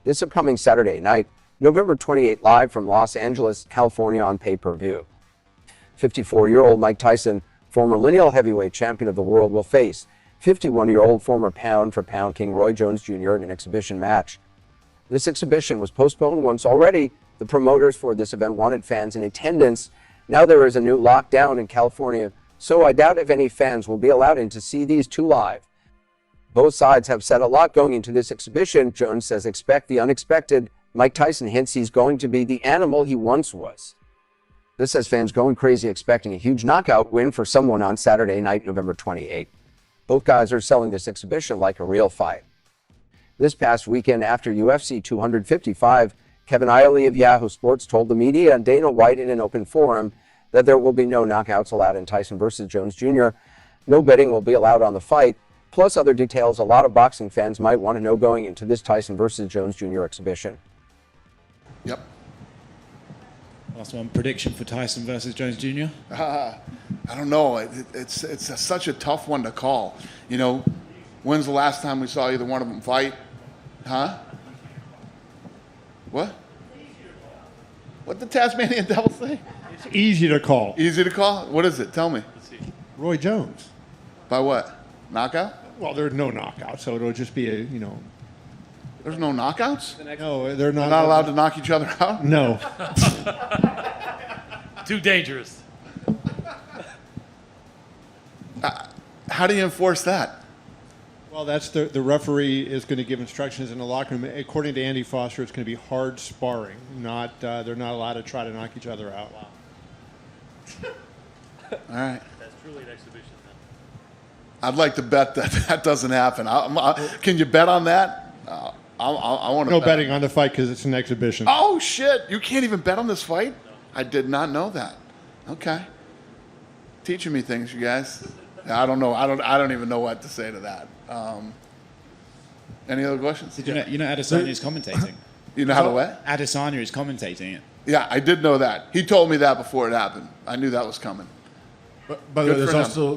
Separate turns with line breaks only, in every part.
this upcoming Saturday night, November 28, live from Los Angeles, California on pay-per-view. 54-year-old Mike Tyson, former lineal heavyweight champion of the world, will face 51-year-old former pound-for-pound king Roy Jones Jr. in an exhibition match. This exhibition was postponed once already. The promoters for this event wanted fans in attendance. Now there is a new lockdown in California, so I doubt if any fans will be allowed in to see these two live. Both sides have said a lot going into this exhibition. Jones says expect the unexpected. Mike Tyson hints he's going to be the animal he once was. This has fans going crazy, expecting a huge knockout win for someone on Saturday night, November 28. Both guys are selling this exhibition like a real fight. This past weekend after UFC 255, Kevin Isley of Yahoo Sports told the media and Dana White in an open forum that there will be no knockouts allowed in Tyson versus Jones Jr. No betting will be allowed on the fight, plus other details a lot of boxing fans might want to know going into this Tyson versus Jones Jr. exhibition.
Yep.
Last one, prediction for Tyson versus Jones Jr.?
I don't know. It's such a tough one to call. You know, when's the last time we saw either one of them fight? Huh? What? What did the Tasmanian Devil say?
It's easy to call.
Easy to call? What is it? Tell me.
Roy Jones.
By what? Knockout?
Well, there's no knockout, so it'll just be a, you know.
There's no knockouts?
No, they're not.
They're not allowed to knock each other out?
No.
Too dangerous.
How do you enforce that?
Well, that's the referee is going to give instructions in the locker room. According to Andy Foster, it's going to be hard sparring. Not they're not allowed to try to knock each other out.
Wow.
All right.
That's truly an exhibition then.
I'd like to bet that that doesn't happen. Can you bet on that? I want to
No
bet.
betting on the fight because it's an exhibition.
Oh, shit. You can't even bet on this fight? No. I did not know that. Okay. Teaching me things, you guys. I don't know. I don't even know what to say to that. Any other questions?
Did you know Adesanya is commentating?
You know how to what?
Adesanya is commentating it.
Yeah, I did know that. He told me that before it happened. I knew that was coming.
But
Good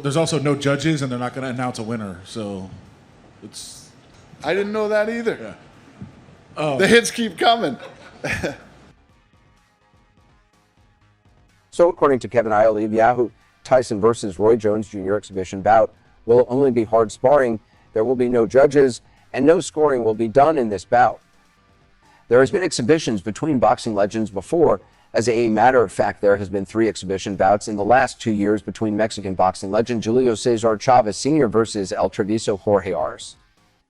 there's also no judges, and they're not going to announce a winner. So it's.
I didn't know that either.
Yeah.
The hits keep coming.
So according to Kevin Isley of Yahoo, Tyson versus Roy Jones Jr. exhibition bout will only be hard sparring. There will be no judges, and no scoring will be done in this bout. There has been exhibitions between boxing legends before. As a matter of fact, there has been 3 exhibition bouts in the last 2 years between Mexican boxing legend Julio Cesar Chavez Sr. versus El Treviso Jorge Ars.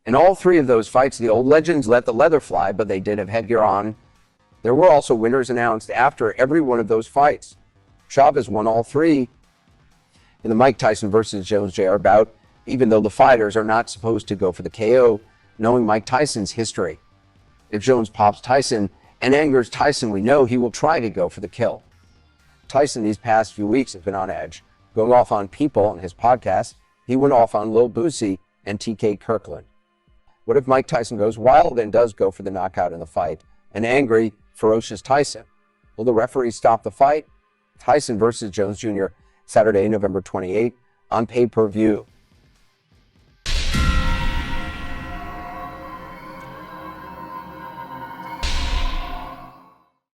In all 3 of those fights, the old legends let the leather fly, but they did have headgear on. There were also winners announced after every one of those fights. Chavez won all 3. In the Mike Tyson versus Jones Jr. bout, even though the fighters are not supposed to go for the KO, knowing Mike Tyson's history. If Jones pops Tyson and angers Tyson, we know he will try to go for the kill. Tyson these past few weeks has been on edge, going off on people on his podcast. He went off on Lil Boosie and TK Kirkland. What if Mike Tyson goes wild and does go for the knockout in the fight? An angry, ferocious Tyson. Will the referee stop the fight? Tyson versus Jones Jr., Saturday, November 28, on pay-per-view.